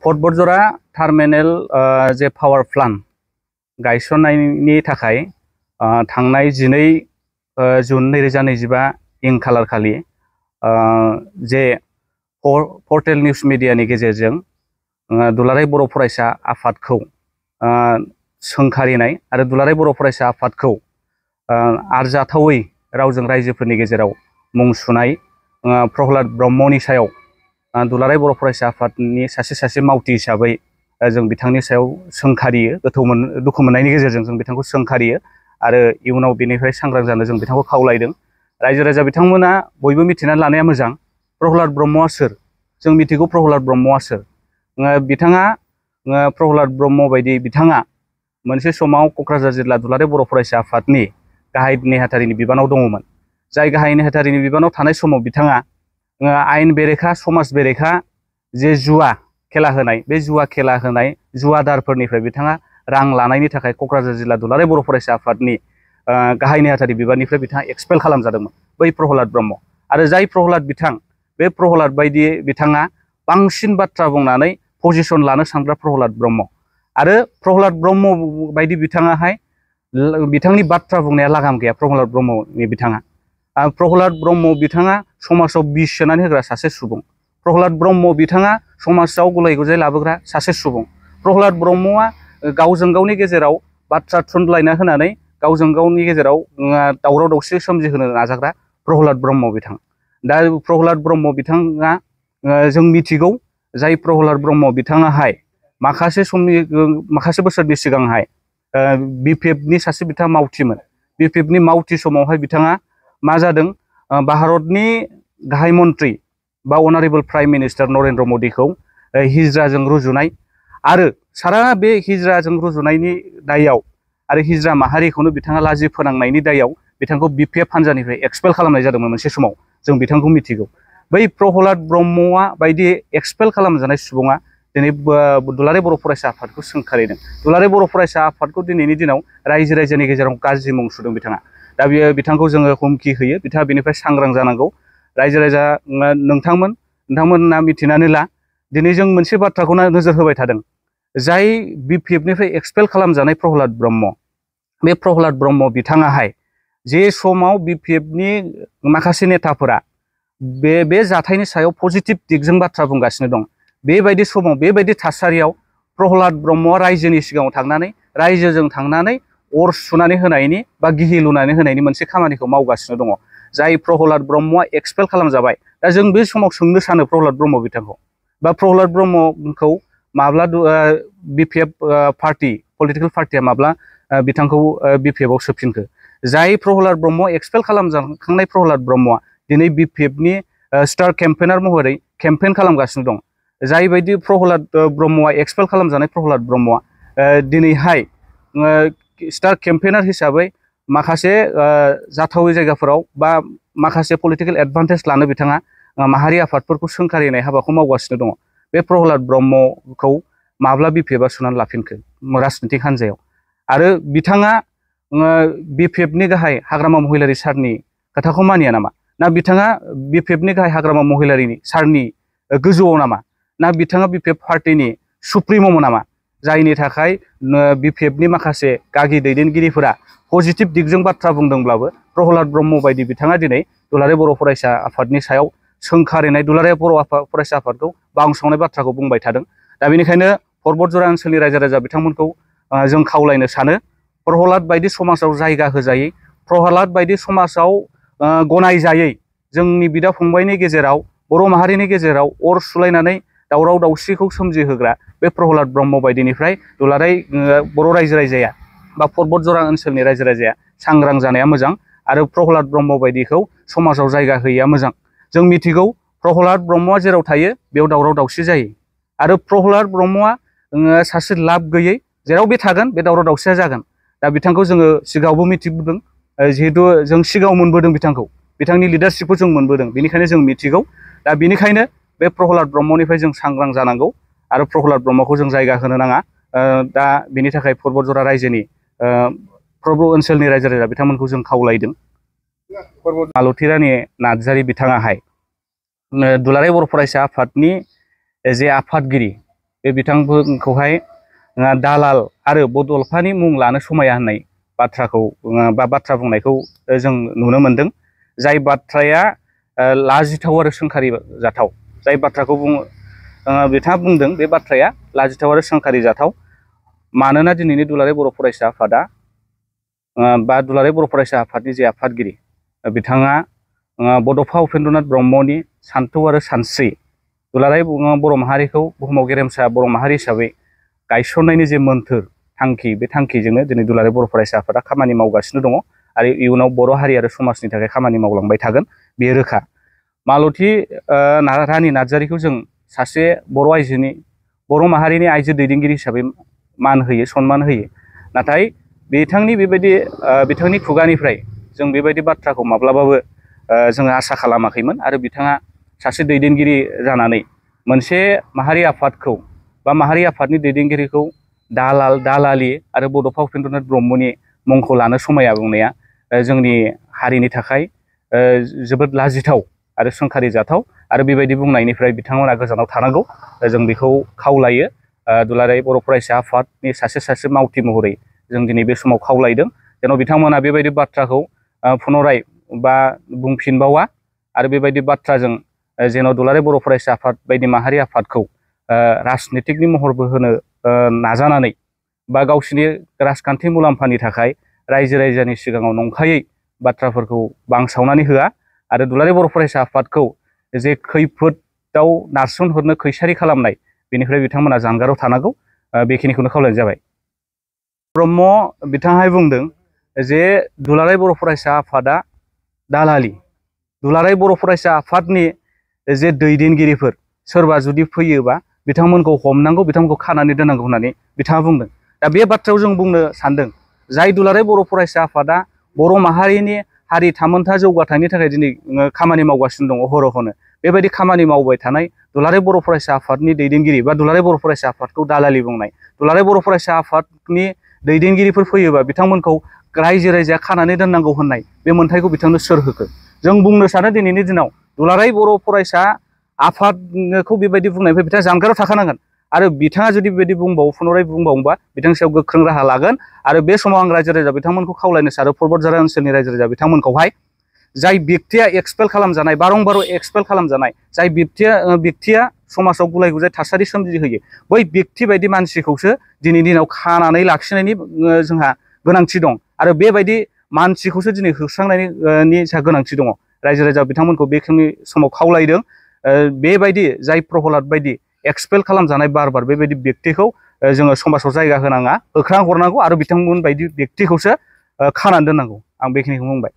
Fort बरजरा terminal जे power plant गायसननायनि थाखाय थांनाय 12 जुन 2025 इं खालार खालि जे पर्टेल निउज मिडियानि गेजेरजों दुलाराय बर' फरायसा आफादखौ सोंखारिनाय आरो दुलाराय बर' फरायसा आफादखौ आरजाथावै रावजों रायजोफोरनि गेजेराव मुं सुनाय प्रहलाद ब्रह्मनि सायाव दुलाराय बर' फरायसा आफादनि सासे मावथि हिसाबै जों बिथांनि सायाव सोंखारियो, दुखु मोननायनि गेजेरजों जों बिथांखौ सोंखारियो आरो इयुनाव बेनिफ्राय सांग्रां जानो जों बिथांखौ खावलायदों। रायजो राजा बिथांमोना बयबो मिथिनानै लानाया मोजां प्रहलाद ब्रह्मआ सोर। जों मिथिगौ प्रहलाद ब्रह्मआ सोर। बिथाङा प्रहलाद ब्रह्म बायदि बिथाङा मोनसे समाव क'क्राझार जिल्ला दुलाराय बर' फरायसा आफादनि गाहाय नेहाथारिनि बिबानाव दङमोन। जाय गाहाय नेहाथारिनि बिबानाव थानाय समाव बिथाङा आयेन बेरेखा, समाज बेरेखा जे जुवा खेला होनाय, बे जुवा खेला होनाय जुवादारफोरनिफ्राय बिथाङा रां लानायनि थाखाय क'क्राझार जिल्ला दुलाराय बर' फरायसा आफादनि गाहाय नेहाथारि बिबाननिफ्राय बिथाङा एक्सपेल खालामजादोंमोन, बै प्रहलाद ब्रह्म। आरो जाय प्रहलाद बिथां, बे प्रहलाद बायदि बिथाङा बांसिन बाथ्रा बुंनानै पजिसन लानो सानग्रा प्रहलाद ब्रह्म। आरो प्रहलाद ब्रह्म बायदि बिथाङाहाय बिथांनि बाथ्रा बुंनाया लागाम गैया। प्रहलाद ब्रह्मनि बिथाङा प्रहलाद ब्रह्म बिथाङा समाजाव बिस सोनानै होग्रा सासे सुबुं। प्रहलाद ब्रह्म बिथाङा समाजाव गुलाय गुजाय लाबोग्रा सासे सुबुं। प्रहलाद ब्रह्मआ गावजों गावनि गेजेराव बाथ्रा थुनलायना होनानै गावजों गावनि गेजेराव दावराव दावसि सोमजिहोनो नाजाग्रा प्रहलाद ब्रह्म बिथां। दा प्रहलाद ब्रह्म बिथाङा जों मिथिगौ, जाय प्रहलाद ब्रह्म बिथाङाहाय माखासे बोसोरनि सिगांहाय BPFनि सासे बिथाङा मावथिमोन। BPFनि मावथि समावहाय बिथाङा मा जादों, भारतनि गाहाय मन्त्रि बा अनारेबल प्राइम मिनिस्टार नरेन्द्र मदिखौ हिजराजों रुजुनाय आरो सारा बे हिजराजों रुजुनायनि दायाव आरो हिजरा माहारिखौनो बिथाङा लाजि फोनांनायनि दायाव बिथांखौ BPF हान्जानिफ्राय एक्सपेल खालामनाय जादोंमोन मोनसे समाव। जों बिथांखौ मिथिगौ। बै प्रहलाद ब्रह्मआ बायदि एक्सपेल खालामजानाय सुबुङा दिनै दुलाराय बर' फरायसा आफादखौ सोंखारिदों। दुलाराय बर' फरायसा आफादखौ दिनैनि दिनाव रायजो राजानि गेजेराव गाज्रि मुं सुदों बिथाङा। दा बिथांखौ जोङो हुमखि होयो, बिथाङा बेनिफ्राय सांग्रां जानांगौ। रायजो राजा नोंथांमोना मिथिनानै ला, दिनै जों मोनसे बाथ्राखौ नोजोर होबाय थादों। जाय BPFनिफ्राय एक्सपेल खालामजानाय प्रहलाद ब्रह्म, बे प्रहलाद ब्रह्म बिथाङाहाय जे समाव BPFनि माखासे नेताफोरा बे जाथायनि सायाव पजिटिभ दिगजों बाथ्रा बुंगासिनो दं, बेबायदि समाव बेबायदि थासारियाव प्रहलाद ब्रह्मआ रायजोनि सिगाङाव थांनानै रायजोजों थांनानै अर सुनानै होनायनि बा गिहि लुनानै होनायनि मोनसे खामानिखौ मावगासिनो दङ। जाय प्रहलाद ब्रह्मआ एक्सपेल खालामजाबाय। दा जों बे समाव सोंनो सानो प्रहलाद ब्रह्म बिथांखौ, बा प्रहलाद ब्रह्मखौ माब्ला BPF पार्टि, पलिटिकेल पार्टिया माब्ला बिथांखौ BPFआव सोफिनखो? जाय प्रहलाद ब्रह्म एक्सपेल खालामजाखांनाय प्रहलाद ब्रह्मआ दिनै BPFनि स्टार केम्पेनार महरै केम्पेन खालामगासिनो दं। जायबायदि प्रहलाद ब्रह्मआ एक्सपेल खालामजानाय प्रहलाद ब्रह्मआ दिनैहाय स्टार केम्पेनार हिसाबै माखासे जाथावै जायगाफोराव बा माखासे पलिटिकेल एडभान्टेज लानो बिथाङा माहारि आफादफोरखौ सोंखारिनाय हाबाखौ मावगासिनो दङ। बे प्रहलाद ब्रह्मखौ माब्ला BPFआ सोनानै लाफिनखो राजनितिक हान्जायाव? आरो बिथाङा BPFनि गाहाय हाग्रामा महिलारि सारनि खोथाखौ मानिया नामा? ना बिथाङा BPFनि गाहाय हाग्रामा महिलारि सारनि गोजौआव नामा? ना बिथाङा BPF पार्टिनि सुप्रिम'मोन नामा? जायनि थाखाय BPFनि माखासे गागि दैदेनगिरिफोरा पजिटिभ दिगजों बाथ्रा बुंदोंब्लाबो प्रहलाद ब्रह्म बायदि बिथाङा दिनै दुलाराय बर' फरायसा आफादनि सायाव सोंखारिनाय, दुलाराय बर' फरायसा आफादखौ बांसावनाय बाथ्राखौ बुंबाय थादों। दा बेनिखायनो पर्ट बरजरा ओनसोलनि रायजो राजा बिथांमोनखौ जों खावलायनो सानो, प्रहलाद बायदि समाजाव जायगा होजायै, प्रहलाद बायदि समाजाव गनायजायै जोंनि बिदा फंबायनि गेजेराव, बर' माहारिनि गेजेराव अर सुलायनानै दावराव दावसिखौ सोमजिहोग्रा बे प्रहलाद ब्रह्म बायदिनिफ्राय दुलाराय बर' रायजो राजाया बा पर्ट बरजरा ओनसोलनि रायजो राजाया सांग्रां जानाया मोजां आरो प्रहलाद ब्रह्म बायदिखौ समाजाव जायगा होयैया मोजां। जों मिथिगौ प्रहलाद ब्रह्मआ जेराव थायो बेयाव दावराव दावसि जायो आरो प्रहलाद ब्रह्मआ सासे लाब गैयै, जेराव बे थागोन बे दावराव दावसिया जागोन। दा बिथांखौ जोङो सिगाङावबो मिथिबोदों, जिहेतु जों सिगाङाव मोनबोदों बिथांखौ, बिथांनि लिडारशिपखौ जों मोनबोदों, बेनिखायनो जों मिथिगौ। दा बेनिखायनो बे प्रहलाद ब्रह्मनिफ्राय जों सांग्रां जानांगौ आरो प्रहलाद ब्रह्मखौ जों जायगा होनो नाङा। दा बेनि थाखाय पर्ट बरजरा रायजोनि ओनसोलनि रायजो राजा बिथांमोनखौ जों खावलायदों। मालथि रानि नार्जारि बिथाङाहाय दुलाराय बर' फरायसा आफादनि जे आफादगिरि, बे बिथांमोनखौहाय दालाल आरो बड'फानि मुं लानो समाया होननाय बाथ्राखौ बा बाथ्रा बुंनायखौ जों नुनो मोनदों। जाय बाथ्राया लाजिथाव आरो सोंखारि जाथाव। जाय बाथ्राखौ बिथाङा बुंदों बे बाथ्राया लाजिथाव आरो सोंखारि जाथाव। मानोना दिनैनि दुलाराय बर' फरायसा आफादा बा दुलाराय बर' फरायसा आफादनि जे आफादगिरि बिथाङा बड'फा उपेन्द्रनाथ ब्रह्मनि सान्थौ आरो सानस्रि दुलाराय बर' माहारिखौ बुहुमाव गेरेमसा बर' माहारि हिसाबै गायसननायनि जे मोन्थोर थांखि, बे थांखिजोंनो दिनै दुलाराय बर' फरायसा आफादा खामानि मावगासिनो दङ आरो इयुनाव बर' हारि आरो समाजनि थाखाय खामानि मावलांबाय थागोन, बेयो रोखा। मालथि रानि नार्जारिखौ जों सासे बर' माहारिनि आइजो दैदेनगिरि हिसाबै मान होयो, सनमान होयो। नाथाय बिथांनि खुगानिफ्राय जों बेबायदि बाथ्राखौ माब्लाबाबो जोङो आसा खालामाखैमोन आरो बिथाङा सासे दैदेनगिरि जानानै मोनसे माहारि आफादखौ बा माहारि आफादनि दैदेनगिरिखौ दालाल, दालालि आरो बड'फा उपेन्द्रनाथ ब्रह्मनि मुंखौ लानो समाया बुंनाया जोंनि हारिनि थाखाय जोबोद लाजिथाव आरो सोंखारि जाथाव आरो बेबायदि बुंनायनिफ्राय बिथांमोना गोजानाव थानांगौ जों बेखौ खावलायो। दुलाराय बर' फरायसा आफादनि सासे मावथि महरै जों दिनै बे समाव खावलायदों जेन' बिथांमोना बेबायदि बाथ्राखौ पुनराय बा बुंफिनबावा आरो बेबायदि बाथ्राजों जेन' दुलाराय बर' फरायसा आफाद बायदि माहारि आफादखौ राजनितिकनि महरबो होनो नाजानानै बा गावसिनि राजखान्थि मुलाम्फानि थाखाय रायजो राजानि सिगाङाव नंखायै बाथ्राफोरखौ बांसावनानै होआ आरो दुलाराय बर' फरायसा आफादखौ जे खैफोदाव नारसोमहरनो खैसारि खालामनाय बेनिफ्राय बिथांमोना जानगाराव थानांगौ, बेखिनिखौनो खावलायनाय जाबाय। ब्रह्म बिथाङा बुंदों जे दुलाराय बर' फरायसा आफादा दालालि। दुलाराय बर' फरायसा आफादनि जे दैदेनगिरिफोर सोरबा जुदि फैयोबा बिथांमोनखौ हमनांगौ, बिथांमोनखौ खानानै दोननांगौ होननानै बिथाङा बुंदों। दा बे बाथ्रायाव जों बुंनो सानदों जाय दुलाराय बर' फरायसा आफादा बर' माहारिनि हारि थामोन्था जौगाथायनि थाखाय दिनै खामानि मावगासिनो दङ हर-हरनो, बेबायदि खामानि मावबाय थानाय दुलाराय बर' फरायसा आफादनि दैदेनगिरि बा दुलाराय बर' फरायसा आफादखौ दालालि बुंनाय, दुलाराय बर' फरायसा आफादनि दैदेनगिरिफोर फैयोबा बिथांमोनखौ रायजो राजाया खानानै दोननांगौ होननाय बे मोन्थायखौ बिथांनो सोर होखो? जों बुंनो सानो दिनैनि दिनाव दुलाराय बर' फरायसा आफादखौ बेबायदि बुंनायनिफ्राय बिथाङा जानगाराव थाखानांगोन आरो बिथाङा जुदि बेबायदि पुनराय बुंबावोबा बिथांनि सायाव गोख्रों राहा लागोन। आरो बे समाव आं रायजो राजा बिथांमोनखौ खावलायनो सानो, परबतझार ओनसोलनि रायजो राजा बिथांमोनखौहाय जाय व्यक्तिया एक्सपेल खालामजानाय, बारंबार एक्सपेल खालामजानाय, जाय व्यक्तिया समाजाव गुलाय गुजाय थासारि सोमजिहोयो, बै व्यक्ति बायदि मानसिखौसो दिनैनि दिनाव खानानै लाखिनायनि जोंहा गोनांथि दं आरो बेबायदि मानसिखौसो दिनै होस्रांनायनि गोनांथि दङ। रायजो राजा बिथांमोनखौ बेखिनि समाव खावलायदों बेबायदि जाय प्रहलाद बायदि एक्सपेल खालामजानाय बार बेबायदि व्यक्तिखौ जोङो समाजाव जायगा होनाङा, होख्रां हरनांगौ आरो बिथांमोन बायदि व्यक्तिखौसो खानानै दोननांगौ। आं बेखिनिखौ बुंबाय।